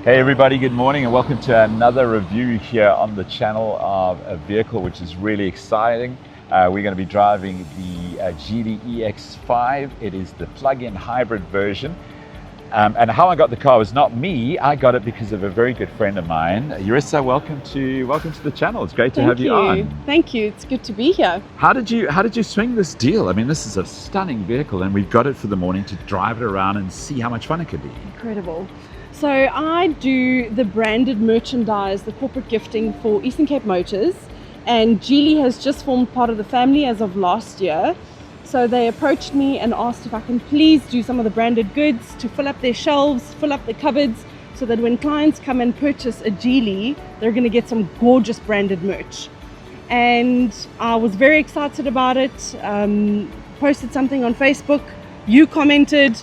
Hey everybody, good morning and welcome to another review here on the channel of a vehicle which is really exciting. We're going to be driving the Geely EX5. It is the plug-in hybrid version. And how I got the car was not me. I got it because of a very good friend of mine. Jurissa, welcome to the channel. It's great to have you on. Thank you. It's good to be here. How did you swing this deal? I mean, this is a stunning vehicle and we've got it for the morning to drive it around and see how much fun it could be. Incredible. So I do the branded merchandise, the corporate gifting for Eastern Cape Motors, and Geely has just formed part of the family as of last year. So they approached me and asked if I can please do some of the branded goods to fill up their shelves, fill up the cupboards, so that when clients come and purchase a Geely, they're going to get some gorgeous branded merch. And I was very excited about it, posted something on Facebook, you commented,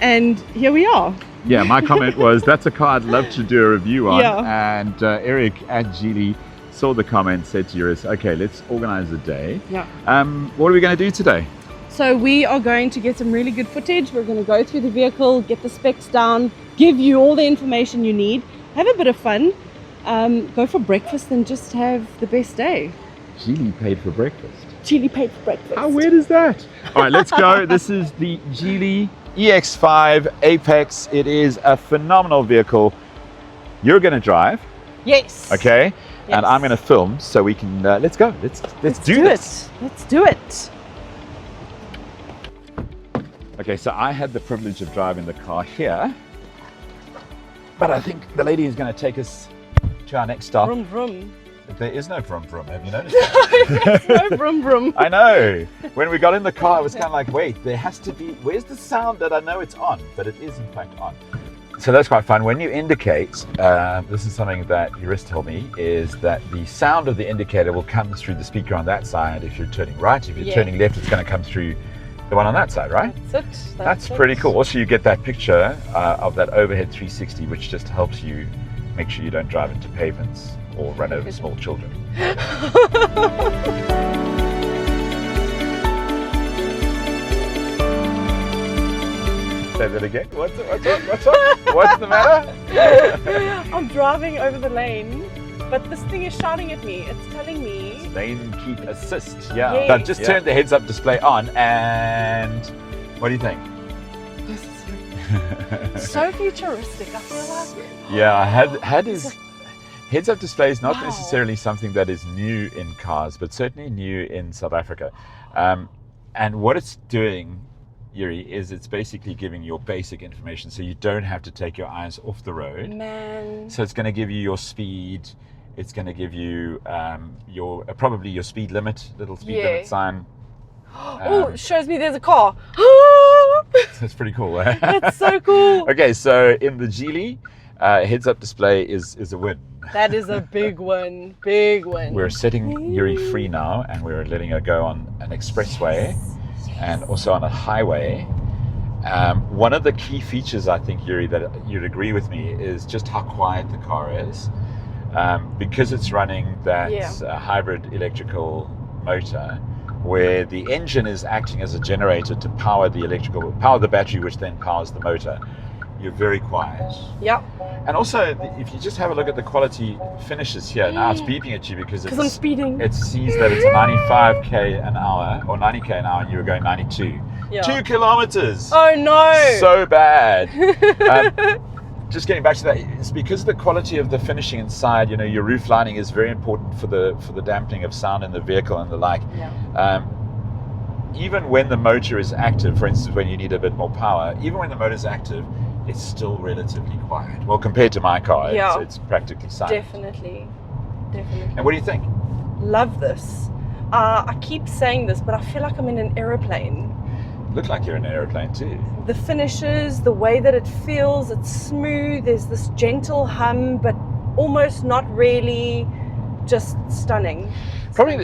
and here we are. Yeah, my comment was, that's a car I'd love to do a review on. Yeah. And Eric at Geely saw the comment, said to Jurissa, okay, let's organize a day. Yeah. What are we going to do today? So we are going to get some really good footage. We're going to go through the vehicle, get the specs down, give you all the information you need, have a bit of fun, go for breakfast and just have the best day. Geely paid for breakfast. Geely paid for breakfast. How weird is that? All right, let's go. This is the Geely EX5 Apex. It is a phenomenal vehicle. You're going to drive. Yes. Okay. Yes. And I'm going to film so we can, let's go. Let's do this. Let's do it. Okay, so I had the privilege of driving the car here, but I think the lady is going to take us to our next stop. Vroom vroom. There is no vroom vroom, have you noticed? There's no vroom vroom. I know. When we got in the car, I was kind of like, wait, there has to be, where's the sound that I know it's on? But it is in fact on. So that's quite fun. When you indicate, this is something that Jurissa told me, is that the sound of the indicator will come through the speaker on that side if you're turning right. If you're turning left, it's going to come through the one on that side, right? That's it. That's pretty cool. Also, you get that picture of that overhead 360, which just helps you make sure you don't drive into pavements or run over small children. Say that again. What's up? What's the matter? I'm driving over the lane, but this thing is shouting at me. It's telling me Lane keep assist. Yeah. Yes. But just turned the heads-up display on, and what do you think? this is so futuristic. I feel like Yeah, had his heads-up display is not necessarily something that is new in cars, but certainly new in South Africa. And what it's doing, Yuri, is it's basically giving your basic information, so you don't have to take your eyes off the road. Man. So it's going to give you your speed. It's going to give you your probably your speed limit, little speed limit sign. Oh, it shows me there's a car. That's pretty cool. Eh? That's so cool. Okay, so in the Geely, heads-up display is a win. That is a big one. Big one. We're setting Yuri free now, and we're letting her go on an expressway and also on a highway. One of the key features, I think, Yuri, that you'd agree with me, is just how quiet the car is. Because it's running that hybrid electrical motor, where the engine is acting as a generator to power the battery, which then powers the motor. You're very quiet. Yep. And also, if you just have a look at the quality finishes here, now it's beeping at you because I'm speeding. It sees that it's 95k an hour or 90k an hour, and you were going 92. Yeah. 2 kilometers. Oh no! So bad. Just getting back to that, it's because of the quality of the finishing inside. You know, your roof lining is very important for the dampening of sound in the vehicle and the like. Yeah. Even when the motor is active, for instance, when you need a bit more power, even when the motor is active, it's still relatively quiet. Well, compared to my car, it's practically silent. Definitely. And what do you think? Love this. I keep saying this, but I feel like I'm in an aeroplane. Look like you're in an aeroplane too. The finishes, the way that it feels, it's smooth. There's this gentle hum, but almost not really, just stunning. Probably,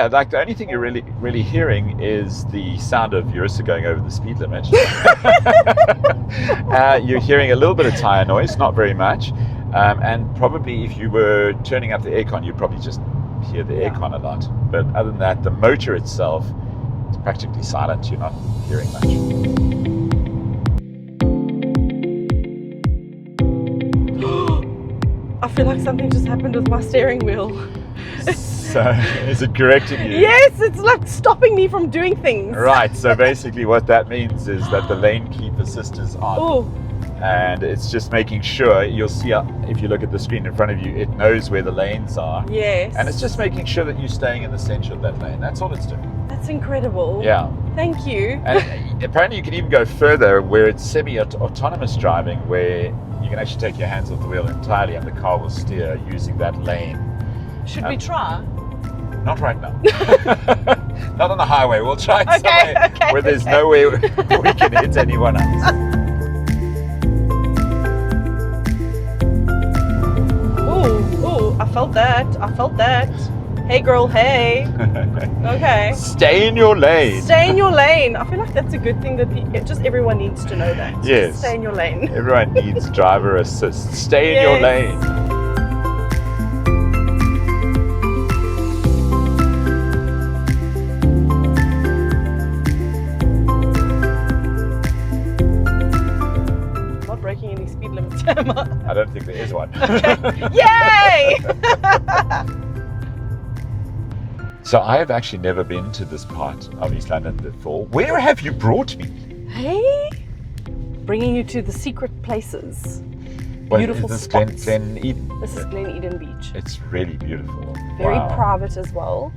like the only thing you're really hearing is the sound of Jurissa going over the speed limit. You're hearing a little bit of tire noise, not very much. And probably if you were turning up the aircon, you'd probably just hear the aircon a lot. But other than that, the motor itself is practically silent. You're not hearing much. feel like something just happened with my steering wheel. So is it correcting you? Yes, it's like stopping me from doing things. Right, so basically what that means is that the lane keep assist is on. Oh, And it's just making sure, you'll see if you look at the screen in front of you, it knows where the lanes are. yes. And it's just making sure that you're staying in the center of that lane. That's all it's doing. That's incredible. Yeah. Thank you. And apparently you can even go further where it's semi-autonomous driving, where you can actually take your hands off the wheel entirely and the car will steer using that lane. Should we try? Not right now. Not on the highway. We'll try it Okay, somewhere okay, where there's okay. no way we can hit anyone else. Oh, I felt that. Hey girl, hey. Okay. Stay in your lane. Stay in your lane. I feel like that's a good thing that just everyone needs to know that. Yes. Stay in your lane. Everyone needs driver assist. Stay in your Yes. lane. Not breaking any speed limits, am I? I don't think there is one. Yay! So I have actually never been to this part of East London before. Where have you brought me? Hey, bringing you to the secret places. Beautiful is this spots. Glen Eden? This is Glen Eden Beach. It's really beautiful. Very Wow. private as well.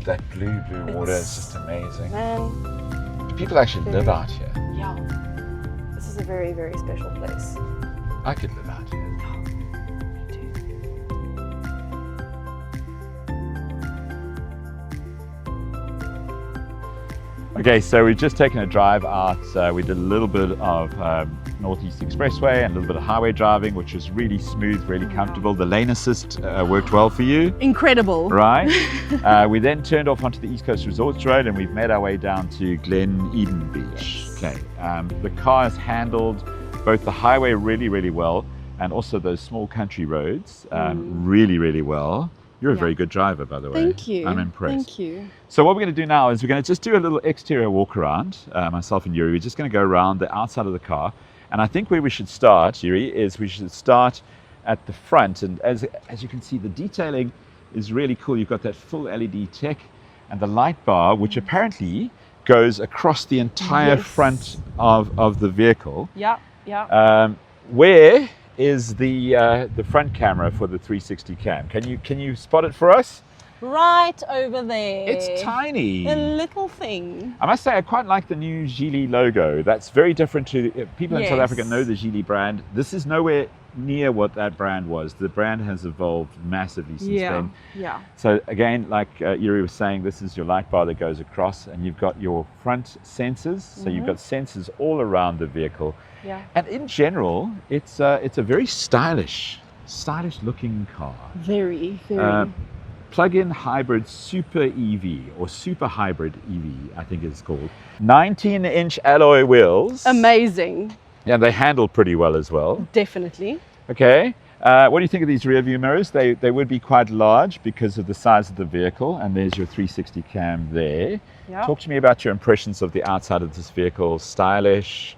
That blue water is just amazing. Man, People actually live out here. yeah. This is a very, very special place. I could live out here. Me too. Okay, so we've just taken a drive out. We did a little bit of Northeast Expressway and a little bit of highway driving, which was really smooth, really comfortable. The lane assist worked well for you, Incredible. right? We then turned off onto the East Coast Resorts Road and we've made our way down to Glen Eden Beach. Yes. Okay, the car has handled both the highway really, really well and also those small country roads really, really well. You're a Yeah. very good driver, by the way. Thank you. I'm impressed. Thank you. So what we're going to do now is we're going to just do a little exterior walk around, myself and Yuri. We're just going to go around the outside of the car. And I think where we should start, Yuri, is we should start at the front. And as you can see, the detailing is really cool. You've got that full LED tech and the light bar, which apparently goes across the entire Yes. front of the vehicle. Yeah, yeah. Where is the front camera for the 360 cam? Can you spot it for us? Right over there. It's tiny. A little thing. I must say, I quite like the new Geely logo. That's very different to people in South Yes. Africa know the Geely brand. This is nowhere near what that brand was. The brand has evolved massively since then. Yeah. So again, like Yuri was saying, this is your light bar that goes across, and you've got your front sensors. So you've got sensors all around the vehicle. Yeah. And in general, it's a very stylish looking car. Very, very. Plug-in hybrid super EV or super hybrid EV, I think it's called. 19-inch alloy wheels. Amazing. Yeah, they handle pretty well as well. Definitely. Okay. What do you think of these rear view mirrors? They would be quite large because of the size of the vehicle, and there's your 360 cam there. Yeah. Talk to me about your impressions of the outside of this vehicle. Stylish.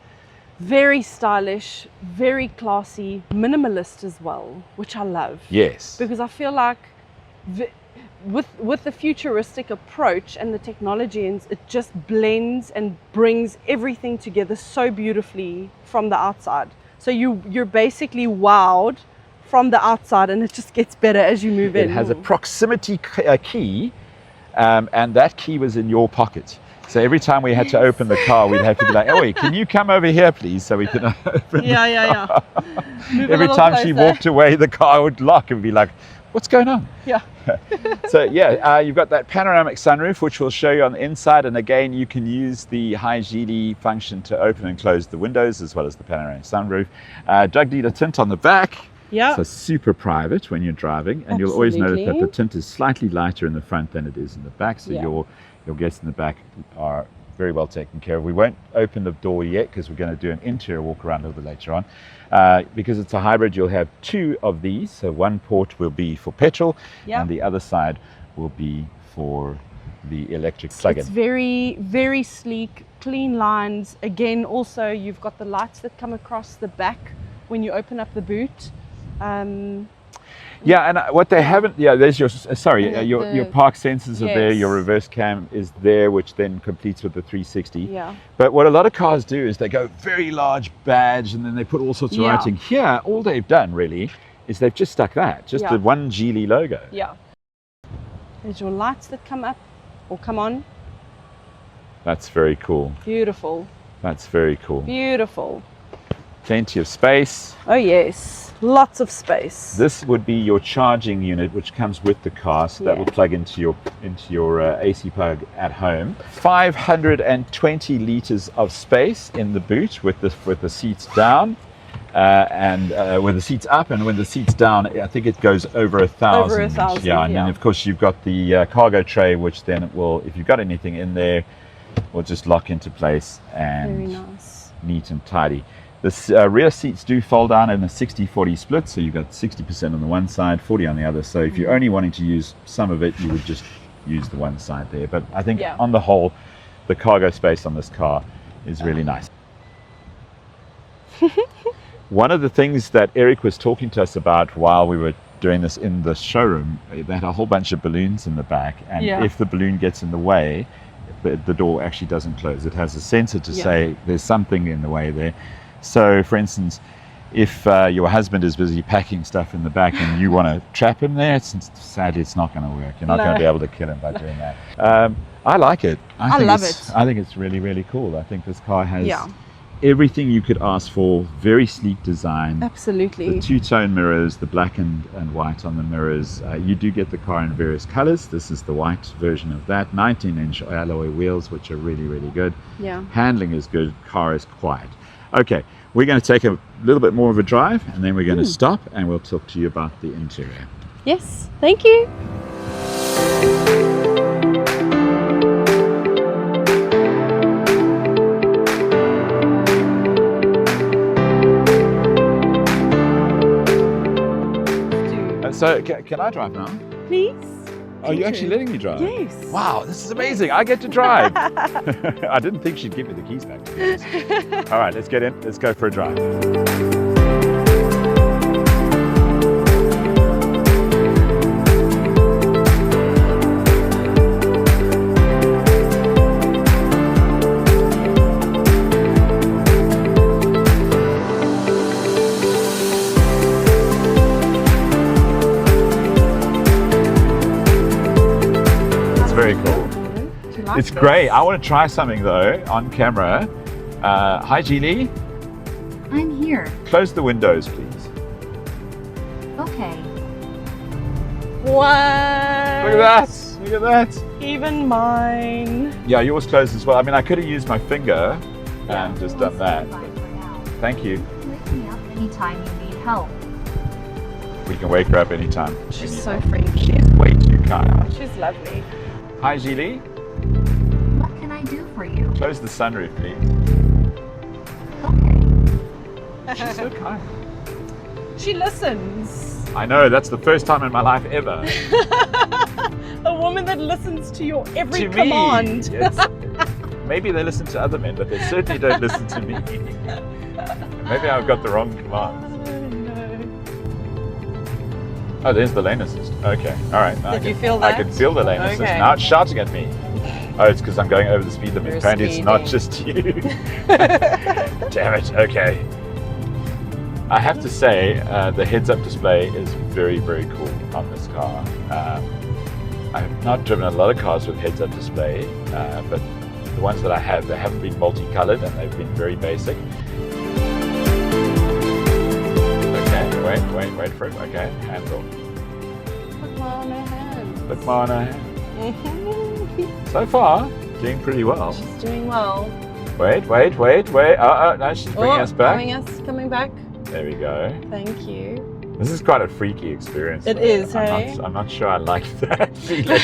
Very stylish, very classy, minimalist as well, which I love. Yes. Because I feel like with the futuristic approach and the technology, and it just blends and brings everything together so beautifully from the outside. So you're basically wowed from the outside, and it just gets better as you move in. It has a proximity key, and that key was in your pocket. So every time we had to open the car, we'd have to be like, "Oh, can you come over here, please?" So we can open. Yeah. Move a Every little time she closer. walked away, the car would lock and be like, "What's going on?" Yeah. So yeah, you've got that panoramic sunroof, which we'll show you on the inside. And again, you can use the high Geely function to open and close the windows, as well as the panoramic sunroof. Drug dealer tint on the back. Yeah. So super private when you're driving, and you'll always notice that the Absolutely. tint is slightly lighter in the front than it is in the back. So Yeah. your guests in the back are very well taken care of. We won't open the door yet because we're going to do an interior walk around a little bit later on. Because it's a hybrid, you'll have two of these. So one port will be for petrol, Yeah. and the other side will be for the electric plug-in. It's very, very sleek, clean lines. Again, also you've got the lights that come across the back when you open up the boot. Yeah, and what they haven't, there's your, your the- park sensors are there, your Yes. reverse cam is there, which then completes with the 360. Yeah. But what a lot of cars do is they go very large badge and then they put all sorts of Yeah. writing. Here, all they've done really is they've just stuck that, just Yeah. the one Geely logo. Yeah. There's your lights that come up or come on. That's very cool. Beautiful. That's very cool. Beautiful. Plenty of space. Oh yes, lots of space. This would be your charging unit, which comes with the car, so that Yeah. will plug into your AC plug at home. 520 liters of space in the boot with the seats down, and when the seats up, and when the seats down, I think it goes over 1,000. Over 1,000, Yeah, and then yeah. of course you've got the cargo tray, which then it will, if you've got anything in there, will just lock into place and Very nice. neat and tidy. The rear seats do fold down in a 60-40 split, so you've got 60% on the one side, 40 on the other. So if you're only wanting to use some of it, you would just use the one side there. But I think Yeah. on the whole, the cargo space on this car is really nice. One of the things that Eric was talking to us about while we were doing this in the showroom, they had a whole bunch of balloons in the back, and Yeah. if the balloon gets in the way, the door actually doesn't close. It has a sensor to Yeah. say there's something in the way there. So, for instance, if your husband is busy packing stuff in the back and you want to trap him there, sadly it's not going to work. You're not going to No. be able to kill him by doing that. I like it. I think love it's- it. I think it's really, really cool. I think this car has Yeah. everything you could ask for. Very sleek design. The Absolutely. two-tone mirrors, the black and white on the mirrors. You do get the car in various colors. This is the white version of that. 19-inch alloy wheels, which are really, really good. Yeah. Handling is good. Car is quiet. Okay, we're going to take a little bit more of a drive, and then we're going to stop, and we'll talk to you about the interior. Yes. Thank you. So, can I drive now? Please. Are you actually letting me drive? Yes. Wow, this is amazing. I get to drive. I didn't think she'd give me the keys back. To be honest. All right, let's get in. Let's go for a drive. It's very cool. Do you like It's this? great. I want to try something though on camera. Hi, Geely. I'm here. Close the windows, please. Okay. Wow. Look at that. Look at that. Even mine. Yeah, yours closed as well. I mean, I could have used my finger Yeah. and just done that. Bye for now. Thank you. Wake me up anytime you need help. We can wake her up anytime. She's so friendly. way too kind. She's lovely. Hi, Geely. What can I do for you? Close the sunroof, please. Okay. She's so kind. She listens. I know, that's the first time in my life ever. A woman that listens to your every To command. me. Maybe they listen to other men, but they certainly don't listen to me. Maybe I've got the wrong commands. Oh, there's the lane assist. Okay, all right. Now Did I you can, feel I that? can feel the lane assist. Okay. Now it's shouting at me. Oh, it's because I'm going over the speed limit. You're Apparently it's not speeding. just you. Damn it, okay. I have to say, the heads-up display is very, very cool on this car. I have not driven a lot of cars with heads-up display, but the ones that I have, they haven't been multicolored and they've been very basic. Okay, wait for it. Okay, hands off. Look on her hand. Look on her hand. So far, doing pretty well. She's doing well. Wait. No, she's bringing us back. Coming back. There we go. Thank you. This is quite a freaky experience. It though. is, hey? I'm not sure I like that feeling.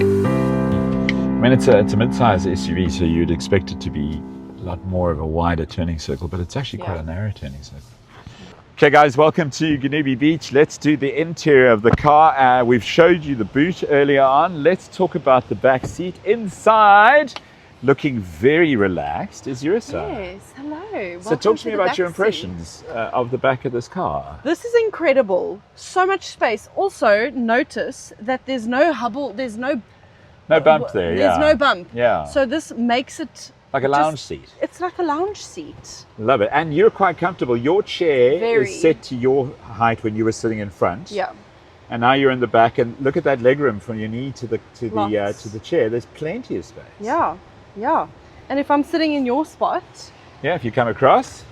I mean, it's a mid-sized SUV, so you'd expect it to be a lot more of a wider turning circle, but it's actually quite Yeah. a narrow turning circle. Okay guys, welcome to Ganubi Beach. Let's do the interior of the car. We've showed you the boot earlier on. Let's talk about the back seat. Inside, looking very relaxed, is Jurissa. Yes, hello. So Welcome talk to me the about back your seat. impressions of the back of this car. This is incredible. So much space. Also, notice that there's no hubble, there's no Bump there, There's no bump. Yeah. So this makes it Like a lounge seat. It's like a lounge seat. Love it. And you're quite comfortable. Your chair Very. is set to your height when you were sitting in front. Yeah. And now you're in the back, and look at that legroom from your knee to the Lots. to the chair. There's plenty of space. Yeah. Yeah. And if I'm sitting in your spot, Yeah, if you come across,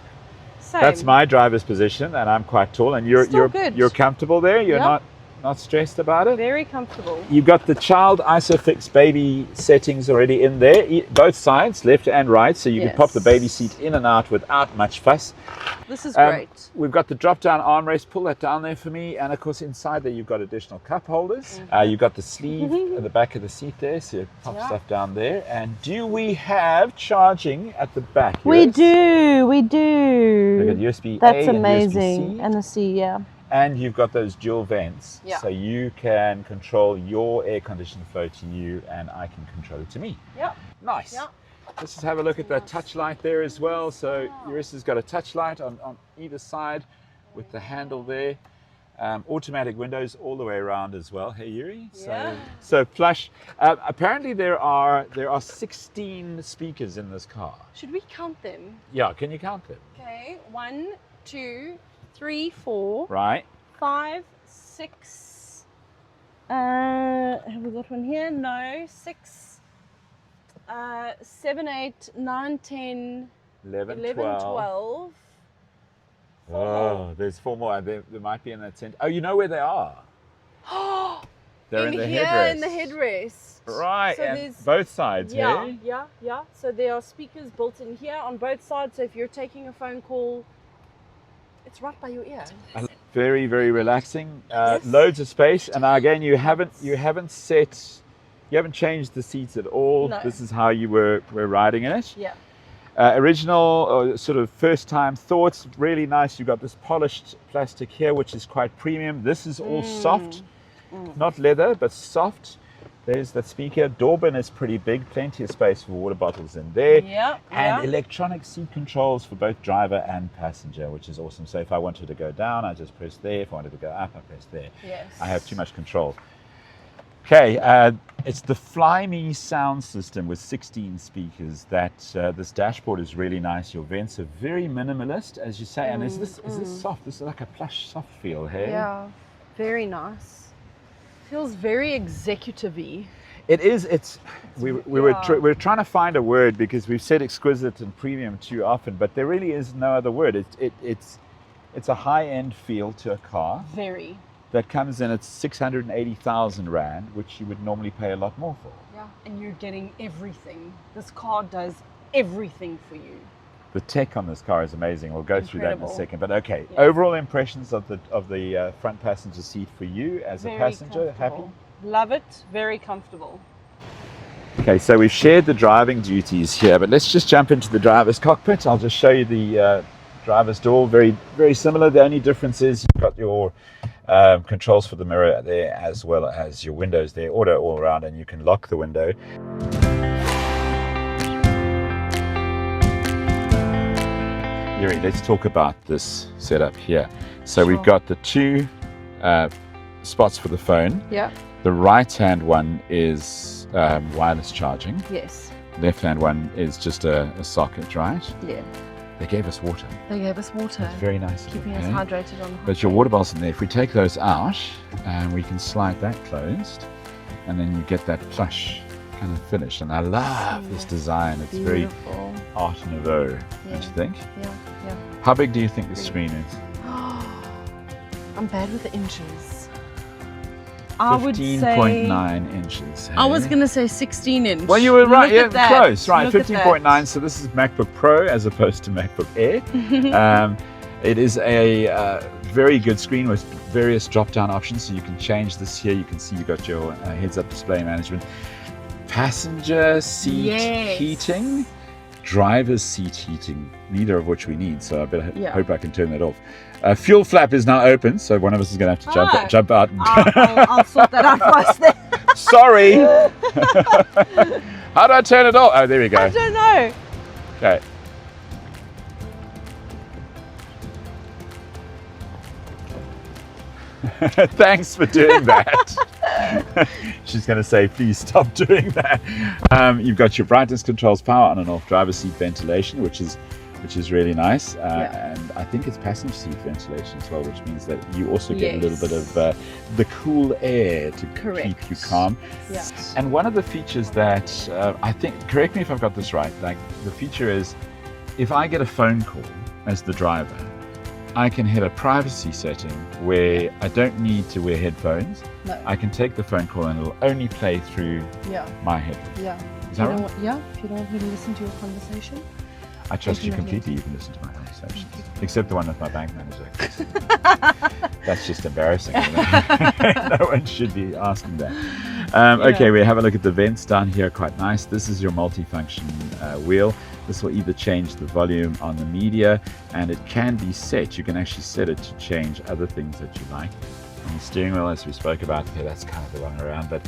same. that's my driver's position, and I'm quite tall, and Still good. you're comfortable there. You're Yeah. not stressed about it. Very comfortable. You've got the child ISOFIX baby settings already in there, both sides, left and right, so you can pop the baby seat in and out without much fuss. This is great. We've got the drop-down armrest. Pull that down there for me, and of course inside there you've got additional cup holders. You've got the sleeve at the back of the seat there, so you pop stuff down there. And do we have charging at the back? We Iris? do. We've got USB-A That's and amazing. USB-C. And the C, yeah. And you've got those dual vents, Yeah. so you can control your air conditioning flow to you, and I can control it to me. Yeah. Nice. Yeah. Let's just have a look at that touch light there as well. So Jurissa's got a touch light on either side with the handle there. Automatic windows all the way around as well. Hey Yuri. Yeah. So plush. Apparently there are 16 speakers in this car. Should we count them? Yeah. Can you count them? Okay. 1, 2, 3, 4, Right. 5, 6. Have we got one here? No. 6. 7, 8, 9, 10, 11, 12. Oh, there's 4 more. There might be in that center. Oh, you know where they are? They're in the here headrest. in the headrest. Right, So and there's both sides, yeah, hey? yeah. So there are speakers built in here on both sides. So if you're taking a phone call, it's right by your ear. Very, very relaxing. Yes. Loads of space, and again, you haven't changed the seats at all. No. This is how you were riding in it. Yeah. Original or sort of first time thoughts, really nice. You've got this polished plastic here, which is quite premium. This is all soft, not leather, but soft. There's the speaker. Doorbell is pretty big, plenty of space for water bottles in there. Yeah. And electronic seat controls for both driver and passenger, which is awesome. So if I wanted to go down, I just press there. If I wanted to go up, I press there. Yes. I have too much control. Okay, it's the Fly Me sound system with 16 speakers. That this dashboard is really nice. Your vents are very minimalist, as you say. And is this soft? This is like a plush, soft feel, hey? Yeah. Very nice. Feels very executive-y. It is. We're trying to find a word because we've said exquisite and premium too often, but there really is no other word. It's a high-end feel to a car Very. that comes in at 680,000 Rand, which you would normally pay a lot more for. Yeah. And you're getting everything. This car does everything for you. The tech on this car is amazing. We'll go through that in a Incredible. second. But okay, Yeah. overall impressions of the front passenger seat for you as Very a passenger. Happy? comfortable. Love it. Very comfortable. Okay, so we've shared the driving duties here, but let's just jump into the driver's cockpit. I'll just show you the driver's door. Very, very similar. The only difference is you've got your controls for the mirror there, as well as your windows there, auto all around, and you can lock the window. Yuri, let's talk about this setup here. So we've got the 2 spots for the phone. Yeah. The right-hand one is wireless charging. Yes. Left-hand one is just a socket, right? Yeah. They gave us water. They gave us water. It's very nice. of Keeping them, us eh? hydrated on the But your water bottles in there, if we take those out, we can slide that closed, and then you get that plush kind of finish. And I love this design. It's very beautiful. Art Nouveau, Yeah. don't you think? Yeah. How big do you think the screen is? I'm bad with the inches. I would say 15.9 inches. I was hey? going to say 16 inch. Well, you were right. Look Yeah, at that. close. Right, Look at 15.9. So this is MacBook Pro as opposed to MacBook Air. It is a very good screen with various drop-down options. So you can change this here. You can see you've got your heads-up display management. Passenger seat Yes. heating, driver's seat heating, neither of which we need. So I better hope I can turn that off. Fuel flap is now open, so one of us is going to have to jump out. I'll sort that out first then. Sorry. How do I turn it off? Oh, there we I go. don't know. Okay. Thanks for doing that. She's going to say, please stop doing that. You've got your brightness controls, power on and off, driver's seat ventilation, which is really nice. And I think it's passenger seat ventilation as well, which means that you also get a little bit of the cool air to keep you calm. Yeah. And one of the features that I think, correct me if I've got this right, like the feature is if I get a phone call as the driver, I can hit a privacy setting where I don't need to wear headphones. No. I can take the phone call and it'll only play through my headphones. Yeah. Is that right? If you don't want me to listen to your conversation. I trust you completely. You can listen to my conversations, except the one with my bank manager. That's just embarrassing. No one should be asking that. Okay, we have a look at the vents down here. Quite nice. This is your multifunction wheel. This will either change the volume on the media, and it can be set. You can actually set it to change other things that you like. And the steering wheel, as we spoke about, okay, that's kind of the wrong around, but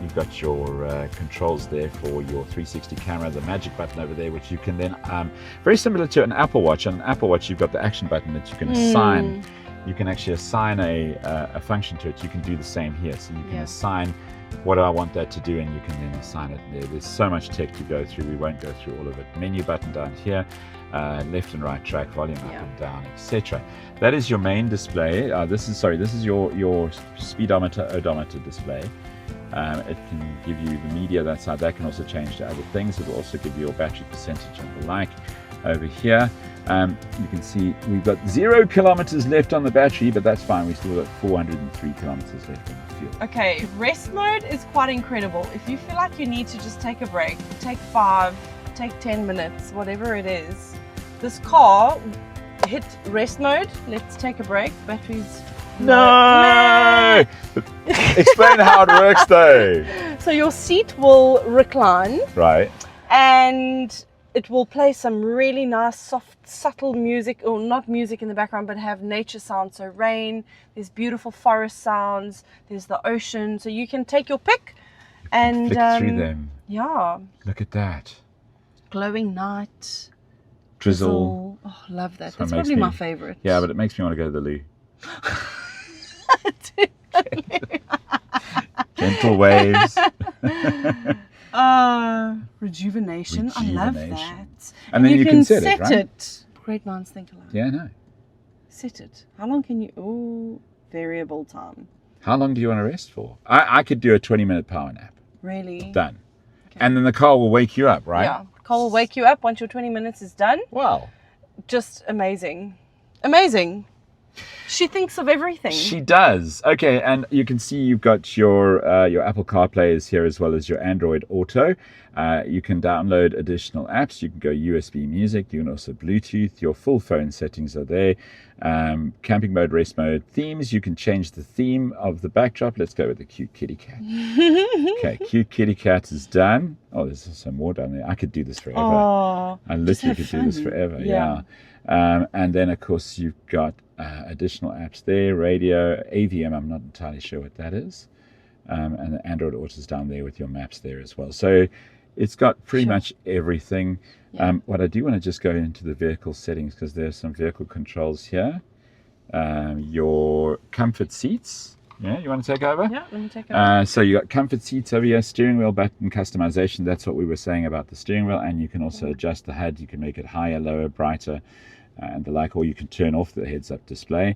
you've got your controls there for your 360 camera, the magic button over there, which you can then, very similar to an Apple Watch. On an Apple Watch, you've got the action button that you can assign. You can actually assign a function to it. You can do the same here. So you can assign what I want that to do, and you can then assign it there. Is so much tech to go through. We won't go through all of it. Menu button down here, left and right track, volume up and down, etc. That is your main display. This is your speedometer, odometer display. It can give you the media that side. That can also change to other things. It will also give you your battery percentage and the like. Over here, you can see we've got 0 kilometers left on the battery, but that's fine. We still got 403 kilometers left on the fuel. Okay, rest mode is quite incredible. If you feel like you need to just take a break, take 5, take 10 minutes, whatever it is, this car, hit rest mode. Let's take a break. Batteries. No! Explain how it works though. So your seat will recline. Right. And it will play some really nice, soft, subtle music, or not music in the background, but have nature sounds. So rain, there's beautiful forest sounds, there's the ocean. So you can take your pick and flick through them. Yeah. Look at that. Glowing night. Drizzle. Oh, love that. So That's probably my favorite. Yeah, but it makes me want to go to the loo. Gentle waves. Rejuvenation. I love that. And then you can set it, right? it. Great minds think alike. Yeah, I know. Set it. How long can you? Oh, variable time. How long do you want to rest for? I could do a 20-minute power nap. Really? Done. Okay. And then the car will wake you up, right? Yeah. Car will wake you up once your 20 minutes is done. Wow. Just amazing. Amazing. She thinks of everything. She does. Okay, and you can see you've got your Apple CarPlay is here, as well as your Android Auto. You can download additional apps. You can go USB music. You can also Bluetooth. Your full phone settings are there. Camping mode, rest mode, themes. You can change the theme of the backdrop. Let's go with the cute kitty cat. Okay, cute kitty cat is done. Oh, there's some more down there. I could do this forever. Oh, I literally could do this forever. Yeah. And then, of course, you've got additional apps there. Radio, AVM, I'm not entirely sure what that is. And the Android Auto is down there with your maps there as well. So it's got pretty much everything. What I do want to just go into the vehicle settings, because there's some vehicle controls here. Your comfort seats. Yeah, you want to take over? Yeah, let me take over. So you got comfort seats over here, steering wheel button customization. That's what we were saying about the steering wheel. And you can also adjust the HUD. You can make it higher, lower, brighter, and the like, or you can turn off the heads-up display.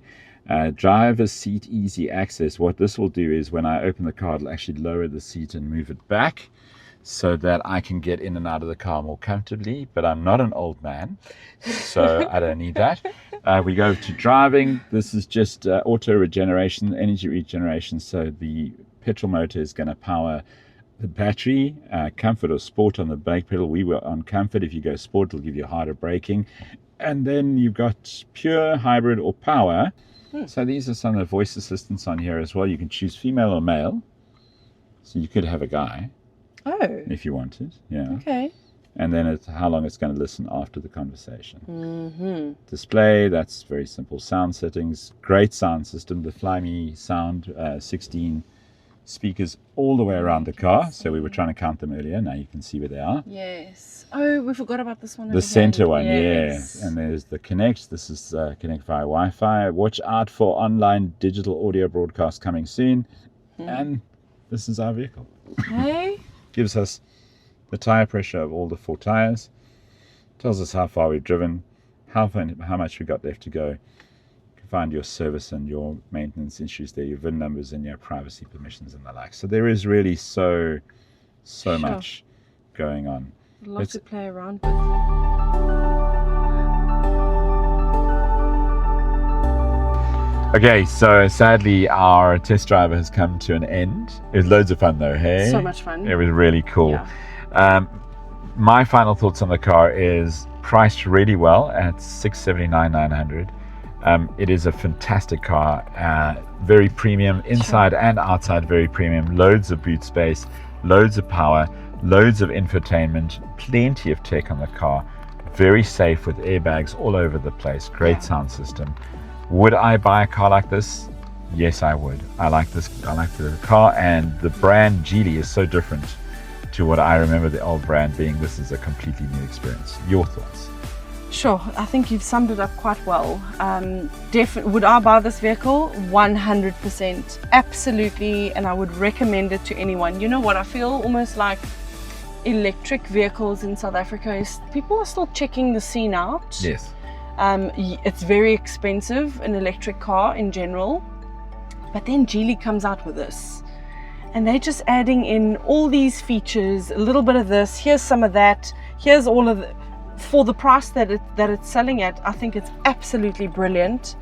Driver's seat easy access. What this will do is when I open the car, it'll actually lower the seat and move it back so that I can get in and out of the car more comfortably. But I'm not an old man, so I don't need that. We go to driving. This is just auto regeneration, energy regeneration. So the petrol motor is going to power the battery. Comfort or sport on the brake pedal. We were on comfort. If you go sport, it'll give you harder braking. And then you've got pure, hybrid, or power. So these are some of the voice assistants on here as well. You can choose female or male. So you could have a guy. Oh. If you wanted. Yeah. Okay. And then it's how long it's going to listen after the conversation. Display, that's very simple. Sound settings, great sound system. The Fly Me sound, 16 speakers all the way around the car. So we were trying to count them earlier. Now you can see where they are. Yes. Oh, we forgot about this one. The center one, yes. yeah. And there's the Connect. This is Connect via Wi-Fi. Watch out for online digital audio broadcast coming soon. And this is our vehicle. Hey. Gives us the tire pressure of all the 4 tires. Tells us how far we've driven, how much we got left to go. You can find your service and your maintenance issues there, your VIN numbers and your privacy permissions and the like. So there is really so much going on. A lot to play around with. Okay, so sadly our test drive has come to an end. It was loads of fun though, hey? So much fun. It was really cool. Yeah. My final thoughts on the car is priced really well at $679,900. It is a fantastic car, very premium inside and outside, very premium. Loads of boot space, loads of power, loads of infotainment, plenty of tech on the car. Very safe with airbags all over the place. Great sound system. Would I buy a car like this? Yes, I would. I like this. I like the car, and the brand Geely is so different to what I remember the old brand being. This is a completely new experience. Your thoughts? Sure, I think you've summed it up quite well. Would I buy this vehicle? 100%, absolutely, and I would recommend it to anyone. You know what, I feel almost like electric vehicles in South Africa is people are still checking the scene out. Yes. It's very expensive, an electric car in general, but then Geely comes out with this. And they're just adding in all these features, a little bit of this, here's some of that, here's all of the, for the price that it's selling at. I think it's absolutely brilliant.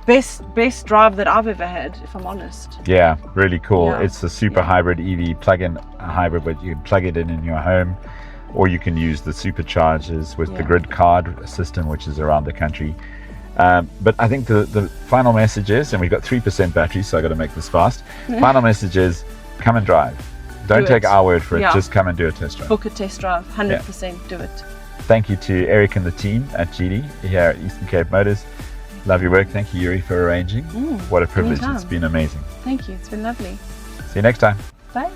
Best drive that I've ever had, if I'm honest. Yeah, really cool. Yeah. It's a super hybrid EV plug-in hybrid, but you can plug it in your home, or you can use the superchargers with the grid card system, which is around the country. But I think the final message is, and we've got 3% battery, so I got to make this fast. Final message is, come and drive. Don't take our word for it. Just come and do a test drive. Book a test drive. 100% do it. Thank you to Eric and the team at Geely here at Eastern Cape Motors. Love your work. Thank you, Yuri, for arranging. What a privilege. Anytime. It's been amazing. Thank you. It's been lovely. See you next time. Bye.